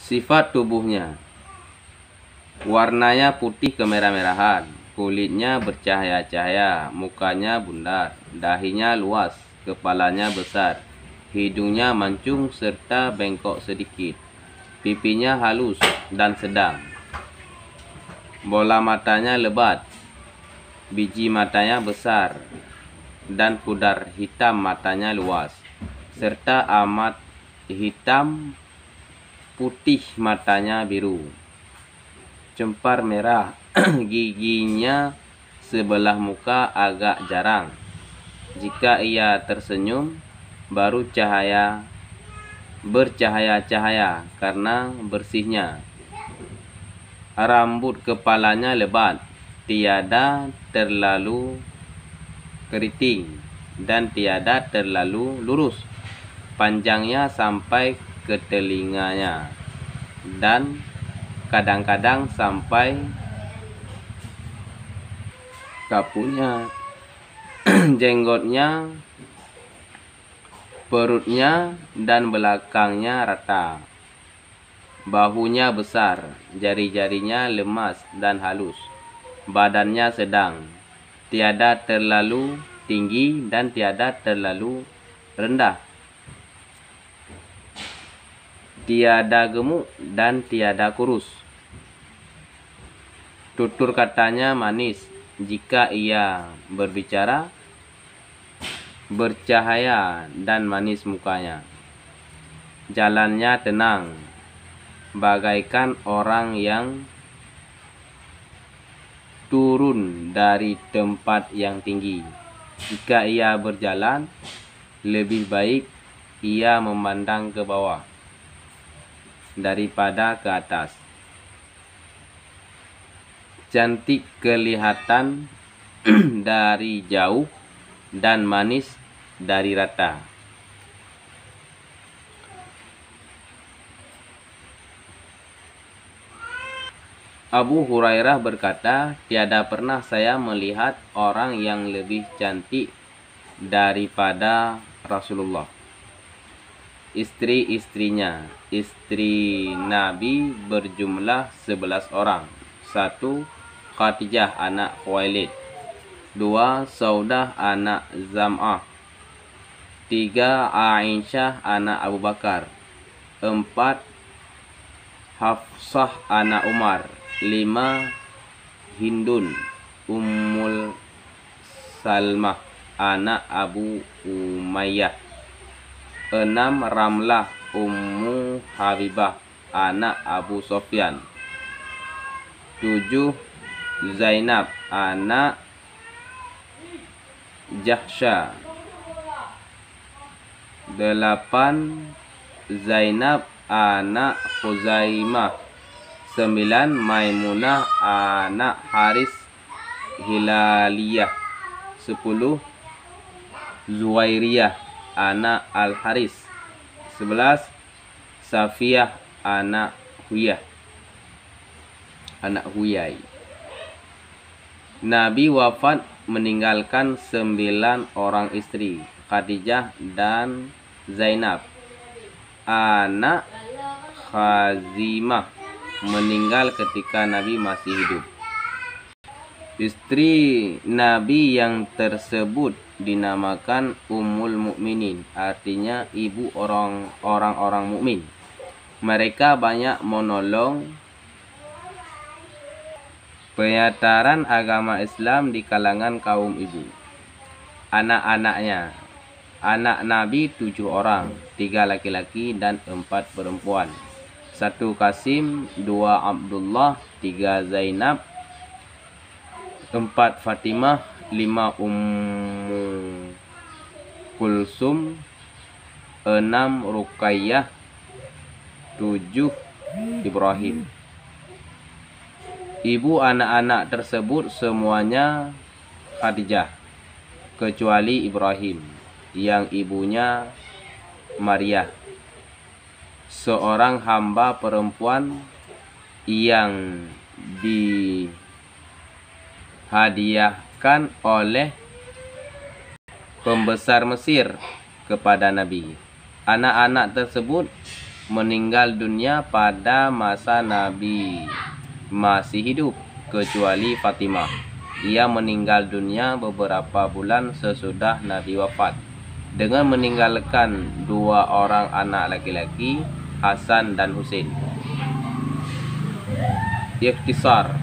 Sifat tubuhnya, warnanya putih kemerah-merahan, kulitnya bercahaya-cahaya, mukanya bundar, dahinya luas, kepalanya besar, hidungnya mancung serta bengkok sedikit, pipinya halus dan sedang, bola matanya lebat, biji matanya besar, dan pudar hitam matanya luas, serta amat hitam putih matanya biru, cempar merah, giginya sebelah muka agak jarang. Jika ia tersenyum, baru bercahaya-cahaya karena bersihnya. Rambut kepalanya lebat, tiada terlalu keriting dan tiada terlalu lurus. Panjangnya sampai ke telinganya dan kadang-kadang sampai kapunya. Jenggotnya, perutnya dan belakangnya rata. Bahunya besar, jari-jarinya lemas dan halus. Badannya sedang, tiada terlalu tinggi dan tiada terlalu rendah. Tiada gemuk dan tiada kurus. Tutur katanya manis. Jika ia berbicara, bercahaya dan manis mukanya. Jalannya tenang, bagaikan orang yang turun dari tempat yang tinggi. Jika ia berjalan, lebih baik ia memandang ke bawah daripada ke atas. Cantik kelihatan dari jauh dan manis dari rata. Abu Hurairah berkata, tiada pernah saya melihat orang yang lebih cantik daripada Rasulullah. Istri-istrinya, istri Nabi berjumlah 11 orang. 1. Khadijah anak Khuwailid. 2. Saudah anak Zam'ah. 3. Aisyah anak Abu Bakar. 4. Hafsah anak Umar. 5. Hindun Ummul Salmah anak Abu Umayyah. 6. Ramlah Ummu Habibah anak Abu Sofyan. 7. Zainab anak Jahsya. 8. Zainab anak Khuzaimah. 9. Maimunah anak Haris Hilaliyah. 10. Zuwairiyah anak Al-Haris. 11. Safiyah anak Huyai. Nabi wafat meninggalkan 9 orang istri, Khadijah dan Zainab. Anak Khazimah meninggal ketika Nabi masih hidup. Istri Nabi yang tersebut dinamakan Ummul Mukminin, artinya ibu orang-orang mukmin. Mereka banyak menolong penyebaran agama Islam di kalangan kaum ibu. Anak-anaknya, anak Nabi 7 orang, 3 laki-laki dan 4 perempuan. 1 Qasim, 2 Abdullah, 3 Zainab, 4 Fatimah, 5 Ummu Kulsum, 6 Ruqayyah, 7 Ibrahim. Ibu anak-anak tersebut semuanya Khadijah, kecuali Ibrahim, yang ibunya Maryah, seorang hamba perempuan yang dihadiahkan oleh pembesar Mesir kepada Nabi. Anak-anak tersebut meninggal dunia pada masa Nabi masih hidup, kecuali Fatimah. Ia meninggal dunia beberapa bulan sesudah Nabi wafat, dengan meninggalkan 2 orang anak laki-laki, Hasan dan Husain. Ikhtisar.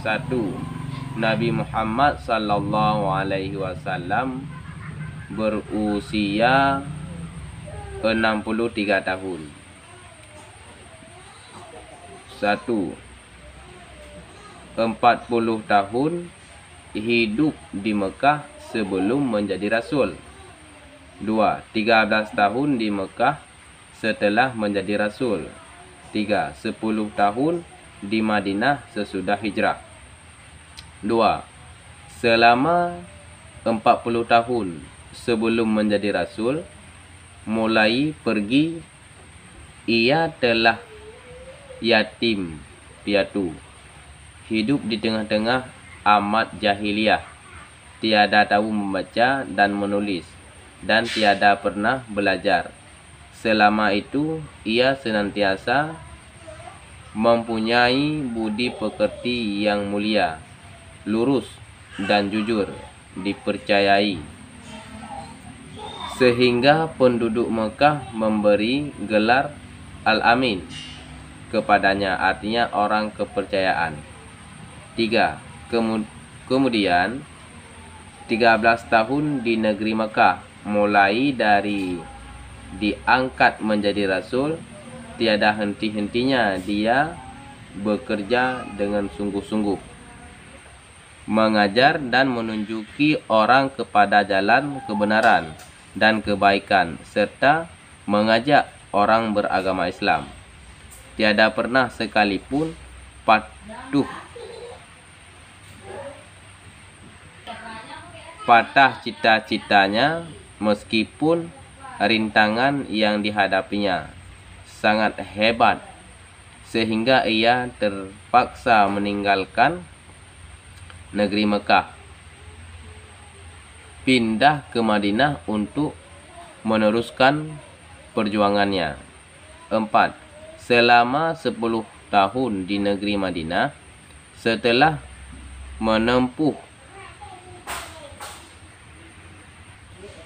1. Nabi Muhammad sallallahu alaihi wasallam berusia 63 tahun. 1. 40 tahun hidup di Mekah sebelum menjadi Rasul. 2. 13 tahun di Mekah setelah menjadi Rasul. 3. 10 tahun di Madinah sesudah hijrah. 2. Selama 40 tahun sebelum menjadi Rasul, mulai pergi, ia telah yatim piatu, hidup di tengah-tengah amat jahiliyah, tiada tahu membaca dan menulis, dan tiada pernah belajar. Selama itu ia senantiasa mempunyai budi pekerti yang mulia, lurus dan jujur, dipercayai, sehingga penduduk Mekah memberi gelar Al-Amin kepadanya, artinya orang kepercayaan. 3. Kemudian 13 tahun di negeri Mekah, mulai dari diangkat menjadi Rasul, tiada henti-hentinya dia bekerja dengan sungguh-sungguh, mengajar dan menunjuki orang kepada jalan kebenaran dan kebaikan, serta mengajak orang beragama Islam. Tiada pernah sekalipun patah cita-citanya, meskipun rintangan yang dihadapinya sangat hebat, sehingga ia terpaksa meninggalkan negeri Mekah, pindah ke Madinah untuk meneruskan perjuangannya. 4. Selama 10 tahun di negeri Madinah, setelah menempuh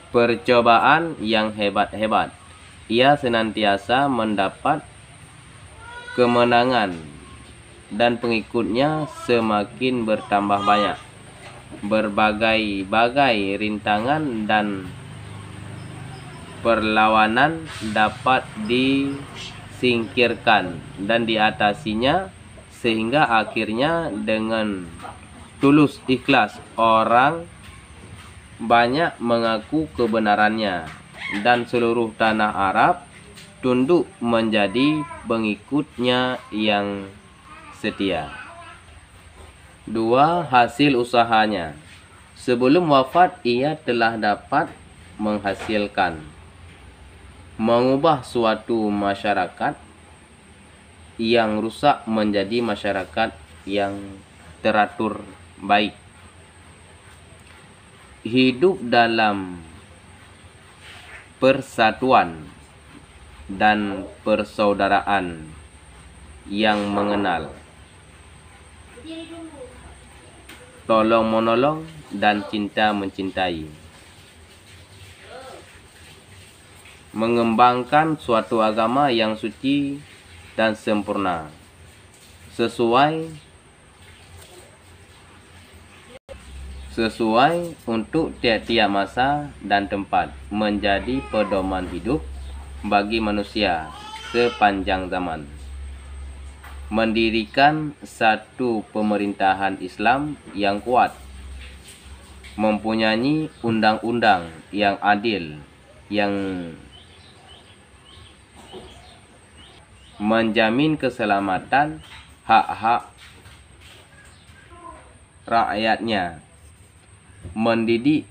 percobaan yang hebat-hebat, ia senantiasa mendapat kemenangan dan pengikutnya semakin bertambah banyak. Berbagai-bagai rintangan dan perlawanan dapat disingkirkan dan diatasinya, sehingga akhirnya dengan tulus ikhlas orang banyak mengaku kebenarannya, dan seluruh tanah Arab tunduk menjadi pengikutnya yang setia. 2. Hasil usahanya. Sebelum wafat ia telah dapat menghasilkan, mengubah suatu masyarakat yang rusak menjadi masyarakat yang teratur baik, hidup dalam persatuan dan persaudaraan yang mengenal tolong menolong dan cinta mencintai, mengembangkan suatu agama yang suci dan sempurna sesuai untuk tiap-tiap masa dan tempat, menjadi pedoman hidup bagi manusia sepanjang zaman. Mendirikan satu pemerintahan Islam yang kuat, mempunyai undang-undang yang adil, yang menjamin keselamatan hak-hak rakyatnya, mendidik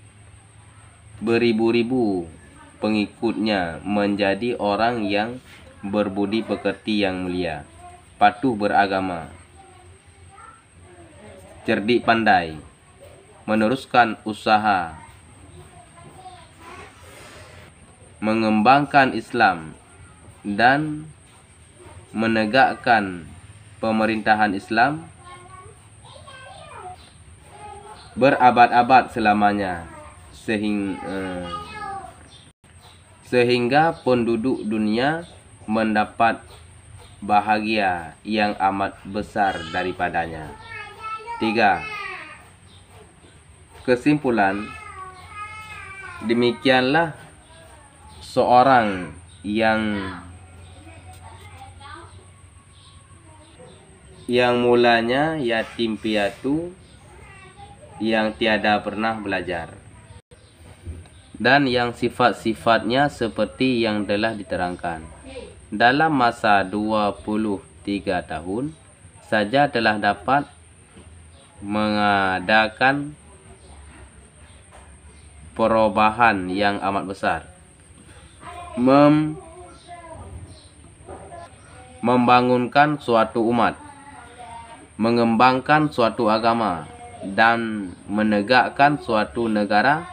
beribu-ribu pengikutnya menjadi orang yang berbudi pekerti yang mulia, patuh beragama, cerdik pandai, meneruskan usaha, mengembangkan Islam dan menegakkan pemerintahan Islam berabad-abad selamanya, sehingga penduduk dunia mendapat bahagia yang amat besar daripadanya. 3. Kesimpulan, demikianlah seorang yang mulanya yatim piatu, yang tiada pernah belajar, dan yang sifat-sifatnya seperti yang telah diterangkan. Dalam masa 23 tahun saja telah dapat mengadakan perubahan yang amat besar, membangunkan suatu umat, mengembangkan suatu agama, dan menegakkan suatu negara.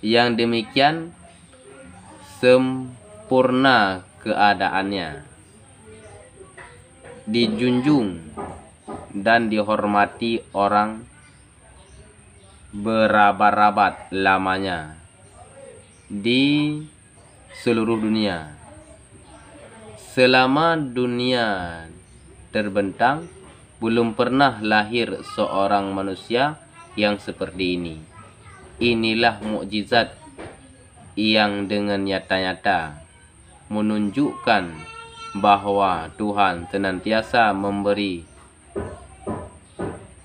Yang demikian sempurna keadaannya, dijunjung dan dihormati orang berabad-abad lamanya di seluruh dunia. Selama dunia terbentang, belum pernah lahir seorang manusia yang seperti ini. Inilah mukjizat yang dengan nyata-nyata menunjukkan bahwa Tuhan senantiasa memberi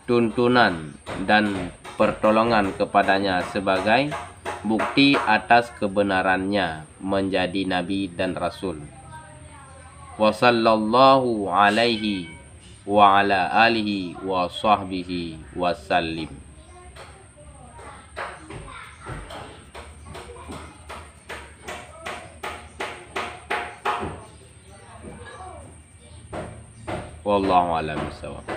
tuntunan dan pertolongan kepadanya sebagai bukti atas kebenarannya menjadi nabi dan rasul. Wa sallallahu alaihi wa ala alihi wa sahbihi wasallim. Wallahu a'lam bishawab.